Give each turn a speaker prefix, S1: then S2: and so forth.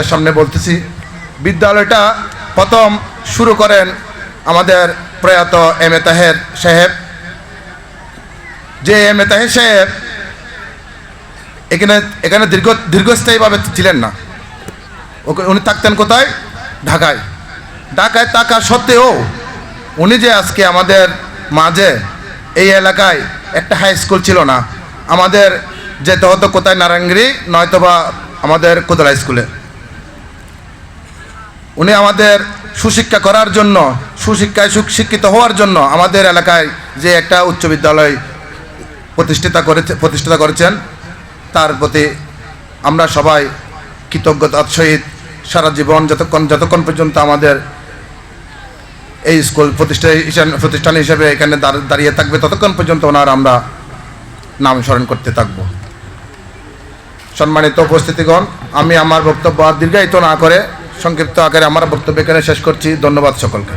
S1: সামনে বলতেছি, বিদ্যালয়টা প্রথম শুরু করেন আমাদের প্রয়াত এম এ তাহের সাহেব। যে এম এ তাহের সাহেব এখানে দীর্ঘস্থায়ীভাবে ছিলেন না। উনি থাকতেন কোথায়? ঢাকায়। ঢাকায় থাকা সত্ত্বেও উনি যে আজকে আমাদের মাঝে এই এলাকায় একটা হাই স্কুল ছিল না, আমাদের যেতে হতো কোথায়? নারায়ণগিরি নয়তোবা আমাদের কোতলা স্কুলে। উনি আমাদের সুশিক্ষা করার জন্য, সুশিক্ষায় সুশিক্ষিত হওয়ার জন্য আমাদের এলাকায় যে একটা উচ্চ বিদ্যালয় প্রতিষ্ঠিত করেছেন, তার প্রতি আমরা সবাই কৃতজ্ঞতার সহিত সারা জীবন যতক্ষণ পর্যন্ত আমাদের এই স্কুল প্রতিষ্ঠান হিসেবে এখানে দাঁড়িয়ে থাকবে, ততক্ষণ পর্যন্ত ওনার আমরা নাম স্মরণ করতে থাকব। সম্মানিত উপস্থিতিগণ, আমি আমার বক্তব্য দীর্ঘায়িত না করে সংক্ষিপ্ত আকারে আমার বক্তব্য এখানে শেষ করছি। ধন্যবাদ সকলকে।